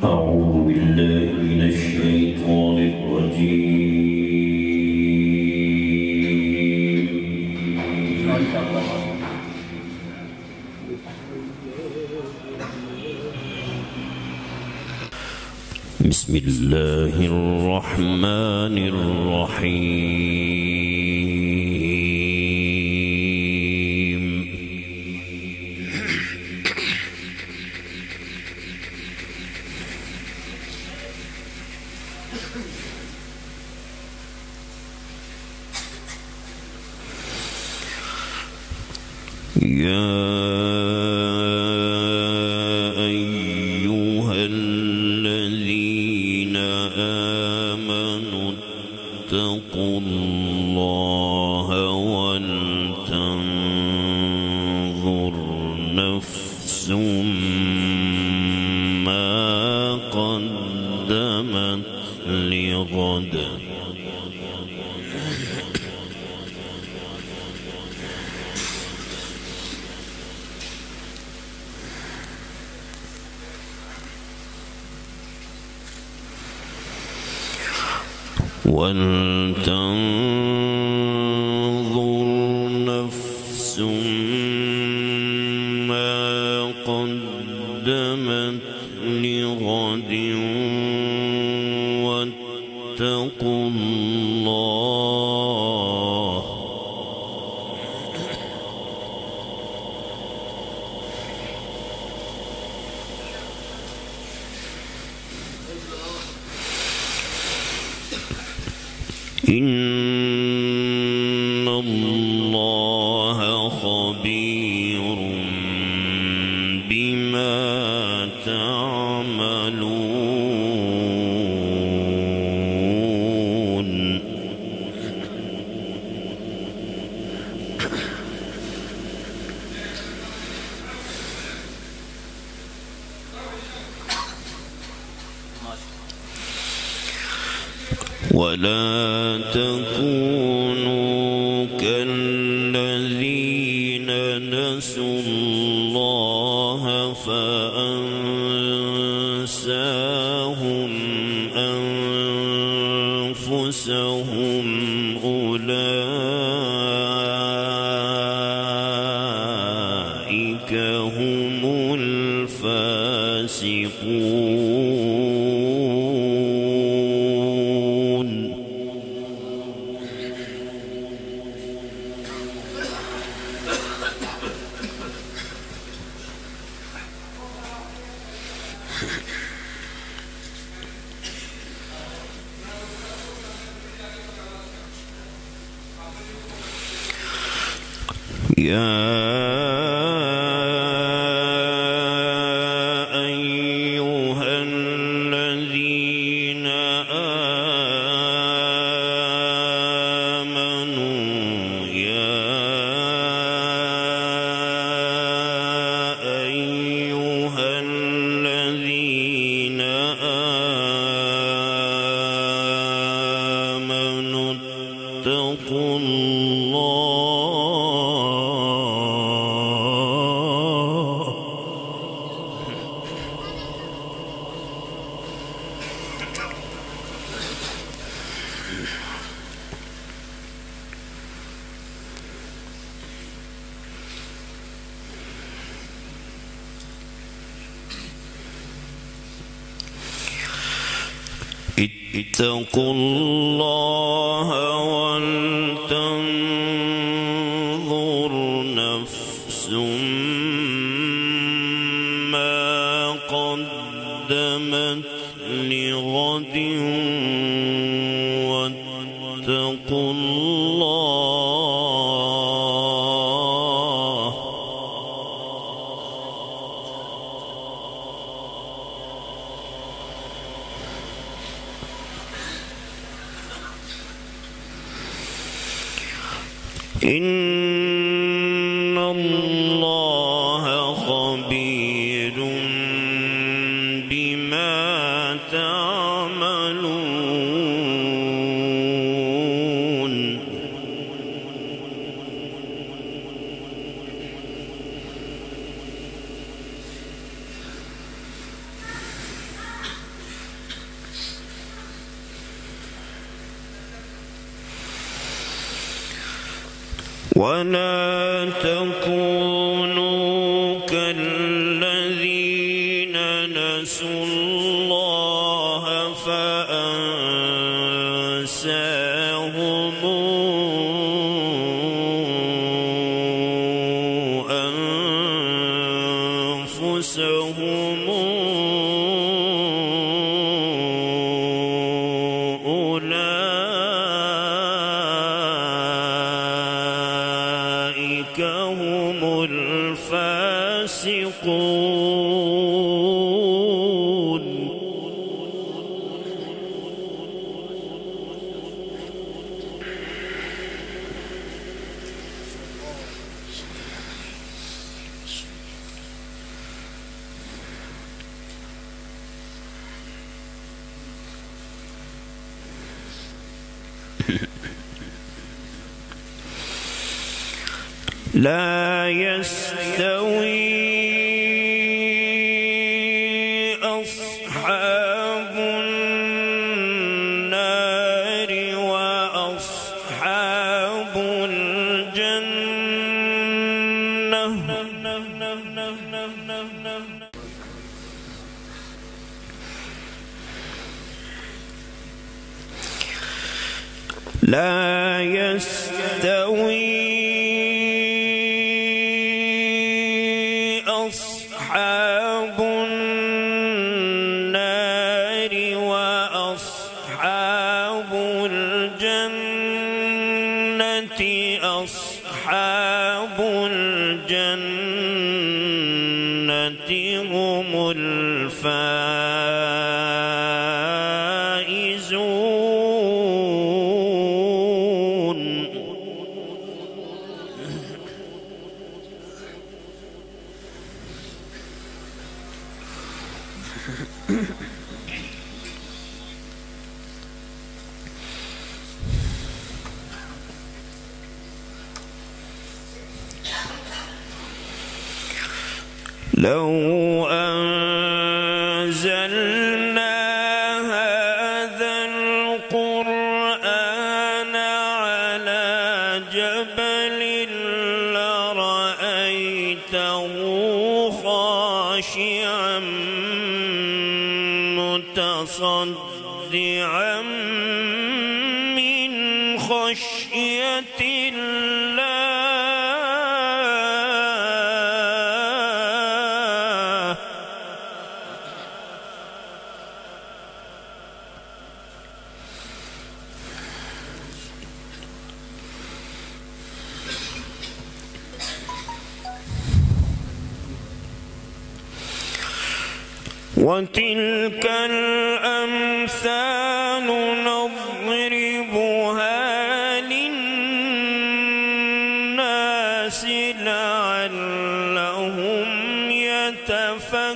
أعوذ بالله من الشيطان الرجيم. بسم الله الرحمن الرحيم. يا أيها الذين آمنوا اتقوا الله ولتنظر نفس ما قدمت لغد ولتنظر نفس ما قدمت لغد واتقوا الله إن الله خبير بما تعملون ولا تكونوا كالذين نسوا الله فأنساهم أنفسهم أولئك هم الفاسقون. يا أيها الذين آمنوا يا أيها الذين آمنوا اتقوا الله اتقوا الله ولتنظر نفس ما قدمت لغد واتقوا الله إن الله خبير بما تعملون. ولا تكونوا كالذين نسوا الله فأنساهم أنفسهم أولئك هم الفاسقون. لا يستوي أصحاب النار وأصحاب الجنة لا يستوي أصحاب النار وأصحاب الجنة أصحاب الجنة هم الفائزون. لو أنزلنا هذا القرآن على جبل لرأيته خاشعا متصدعا من خشية الله. وتلك الأمثال نضربها للناس لعلهم يتفكرون.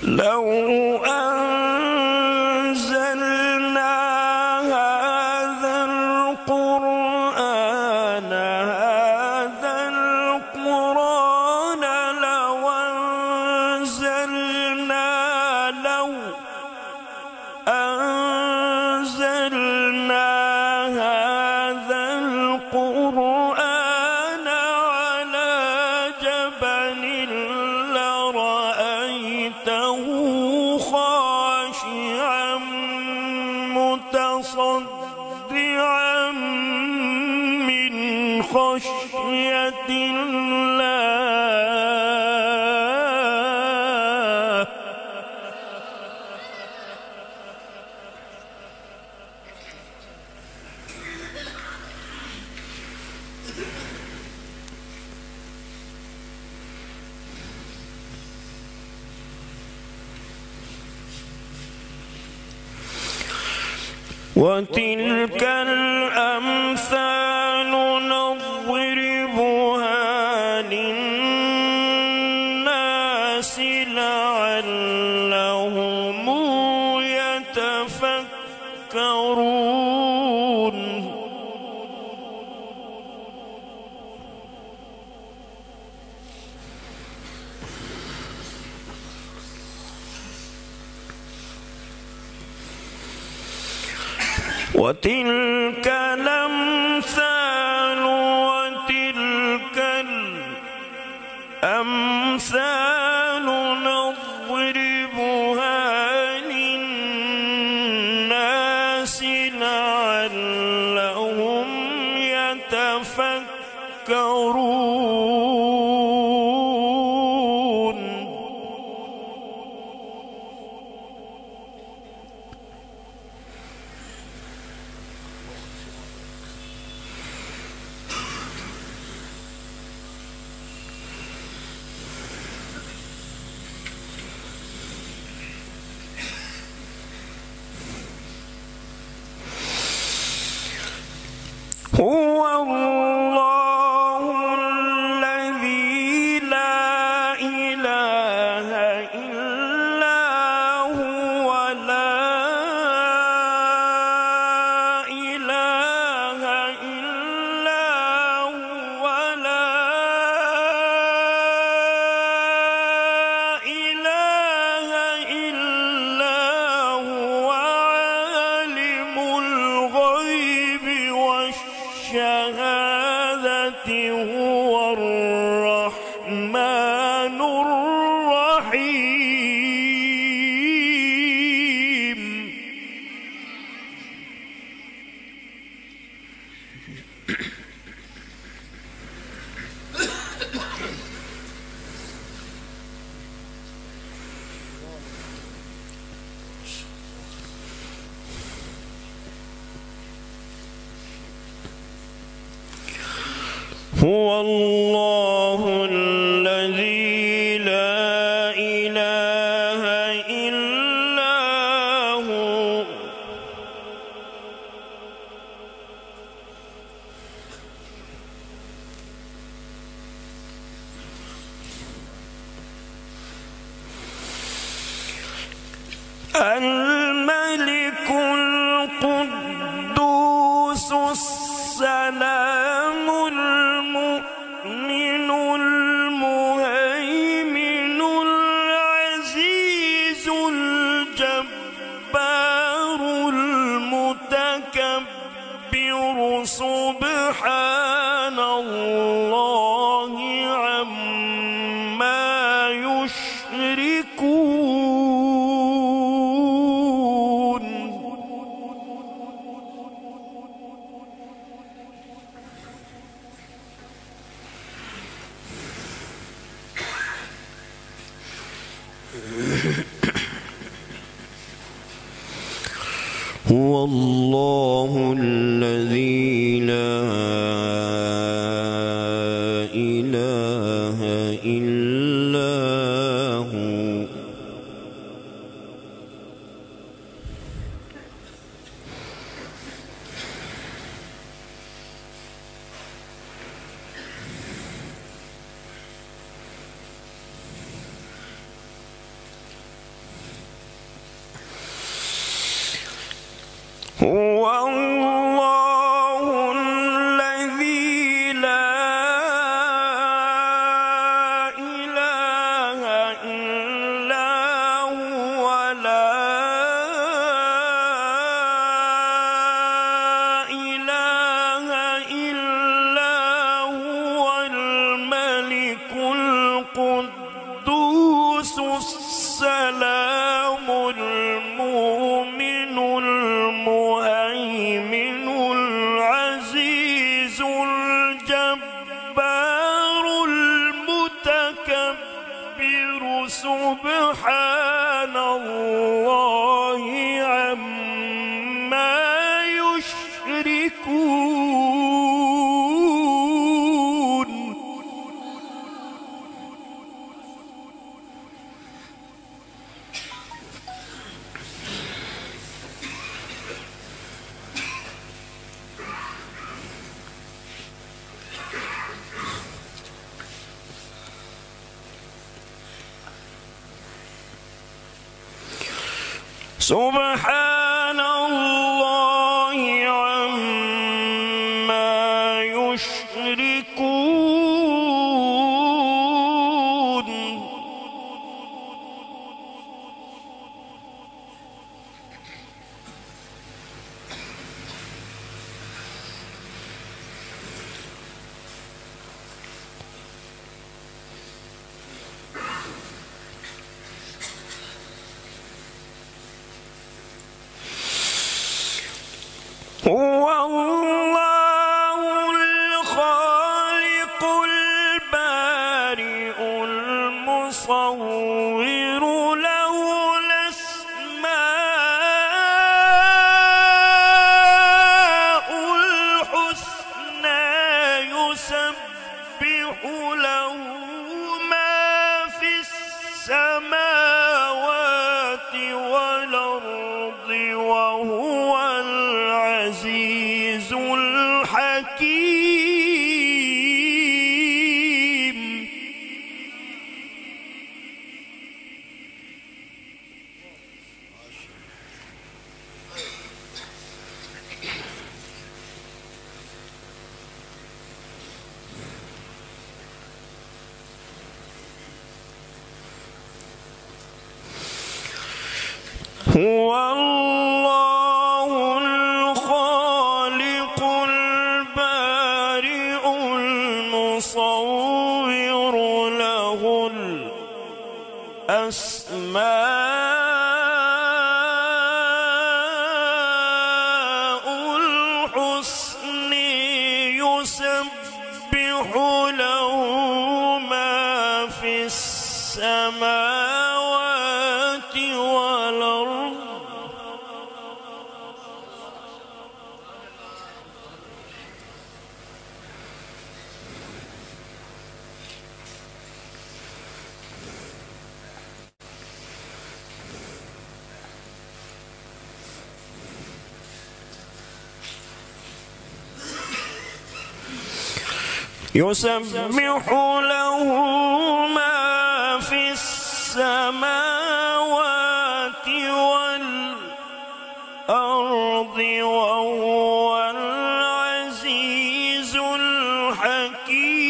لو أنزلنا هذا القرآن لو أنزلنا هذا القرآن على جبل لرأيته خاشعا متصدعا من خشية الله. وتلك الأمثال نضربها للناس لعلهم يتفكرون. وتلك الأمثال نضربها للناس لعلهم يتفكرون. هو الله الذي لا إله إلا هو لا إله إلا هو لا إله إلا هو عالم الغيب والشهادة هو الرحمن الرحيم. هو الله الذي لا إله إلا هو الملك القدوس السلام المؤمن المهيمن العزيز الجبار المتكبر سبحان الله عما يشركون. هو الله الذي لا إله إلا هو هو الله الذي لا إله إلا هو لا إله إلا هو الملك القدوس السلام المؤمن المهيمن العزيز الجبار المتكبر سبحان الله عما يشركون. سبحان الله عما يشركون. البارئ المصور له الأسماء الحسنى يسبح له ما في السماوات والأرض وهو العزيز الحكيم. هو الله الخالق البارئ المصور له الأسماء الحسنى يسبح له ما في السماوات والأرض يسبح له ما في السماوات والأرض وهو العزيز الحكيم.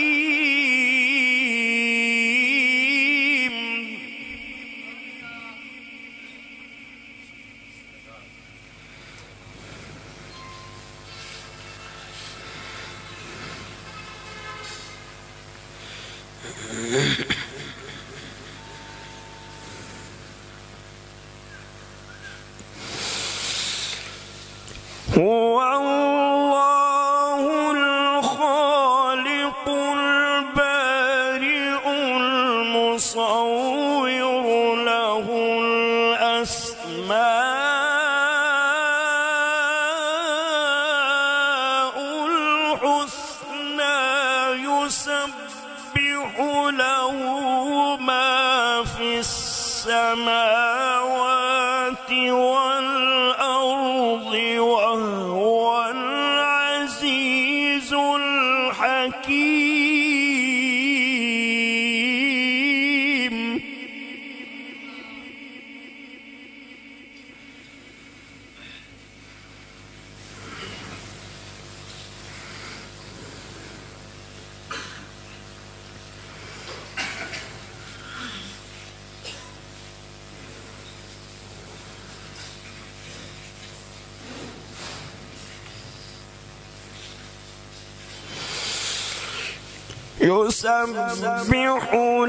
هو الله الخالق البارئ المصور له الأسماء الحسنى يسبح له ما في السماوات والأرض وهو العزيز الحكيم. يسبح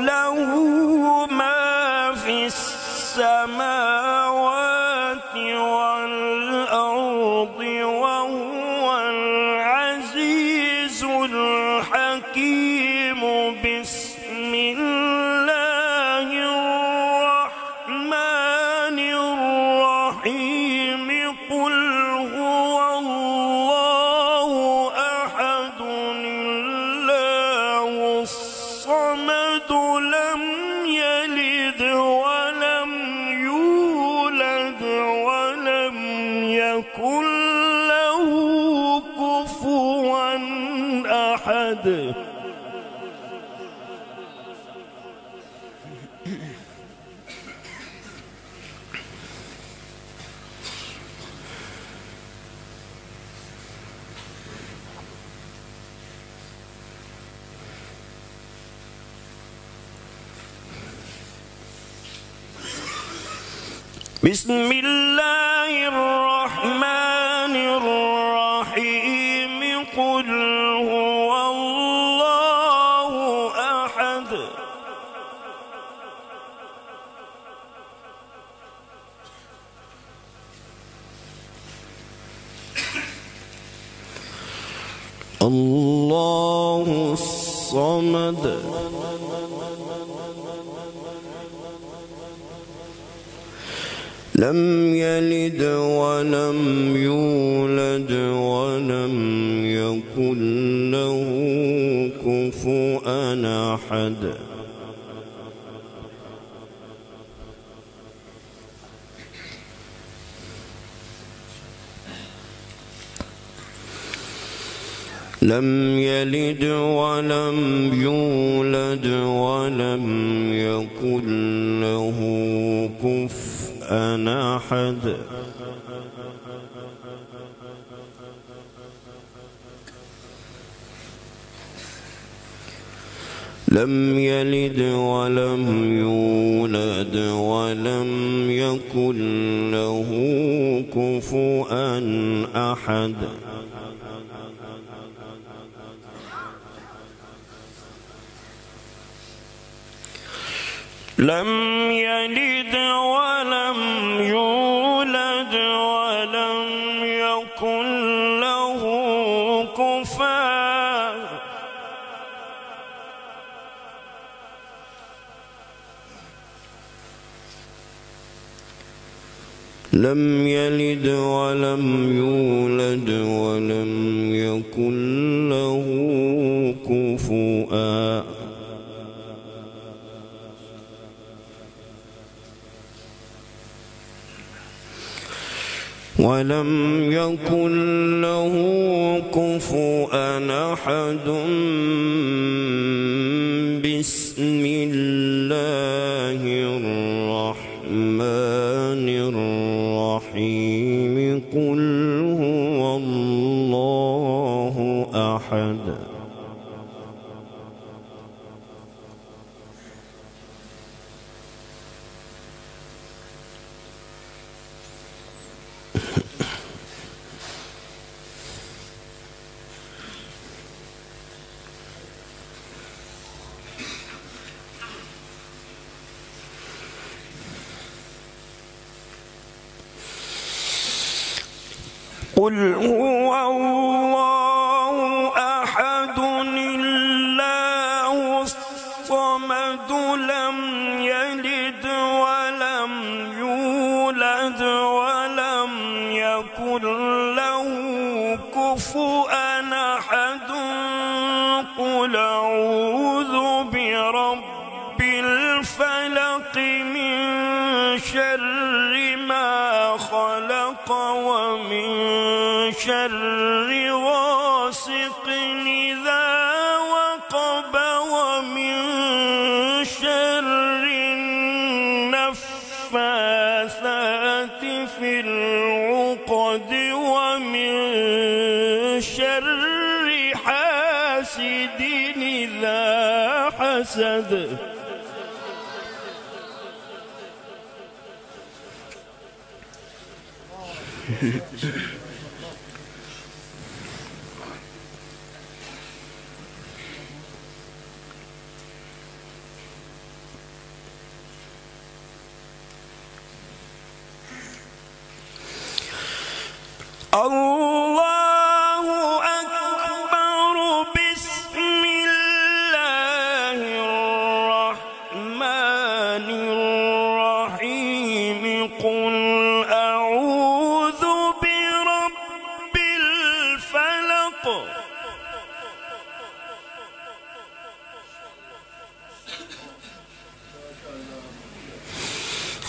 له ما في السماوات والأرض وهو العزيز الحكيم. بسم الله الرحمن الرحيم. قل هو الله أحد الصمد لم يلد ولم يولد ولم يكن له كفوا أحد. بسم الله الرحمن الرحيم. قل هو الله أحد الله الصمد لم يلد ولم يولد ولم يكن له كفؤا أحد لم يلد ولم يولد ولم يكن له كفؤا أحد لم يلد ولم يولد ولم يكن له كفؤا أحد لم يلد ولم يولد ولم يكن له كفؤا لم يلد ولم يولد ولم يكن له كفؤا ولم يكن له كفؤا أحد بسم الله الرحمن الرحيم قل هو الله أحد قل هو الله أحد الله الصمد لم يلد ولم يولد ولم يكن له كفؤا أحد قل أعوذ برب الفلق من شر ما خلق ومن شر غاسق إذا وقب ومن شر النفاثات في العقد ومن شر حاسد إذا حسد الله أكبر بسم الله الرحمن الرحيم قل أعوذ برب الفلق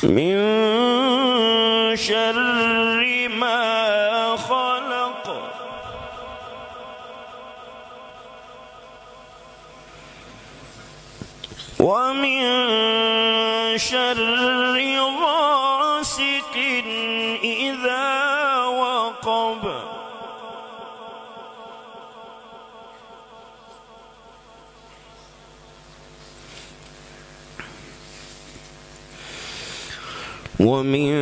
من شر ما خلق ومن شر غاسق إذا وقب ومن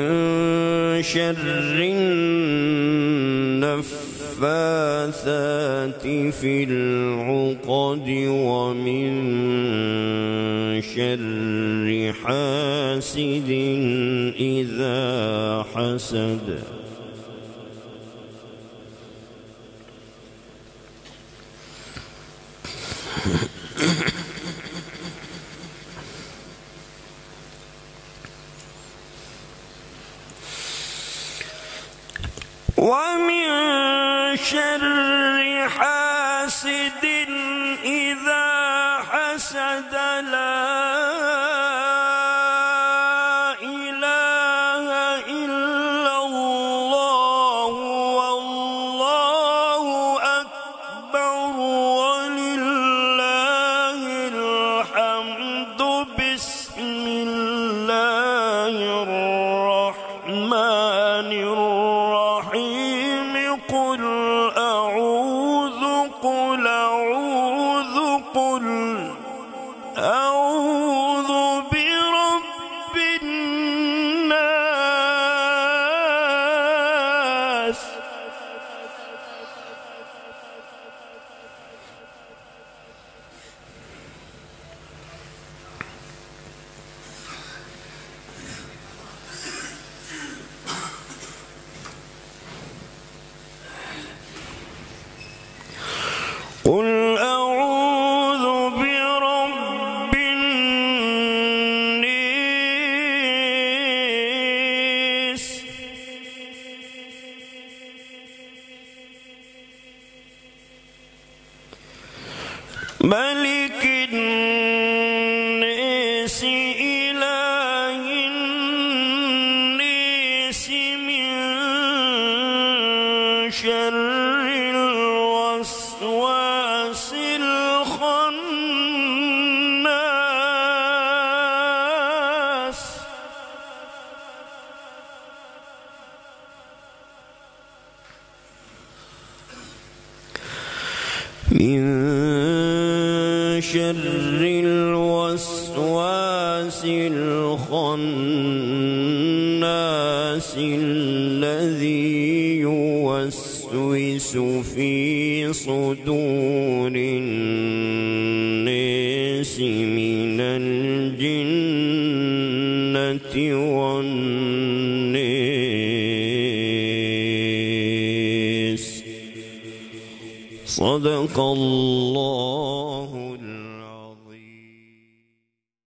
شر النفاثات في العقد ومن شر حاسد إذا حسد أعوذ برب الناس. قل أعوذ برب الناس ملك الناس إله الناس من شر الوسواس الخناس. من شر الوسواس الخناس الذي يوسوس في صدور الناس من الجنة والناس. صدق الله العظيم.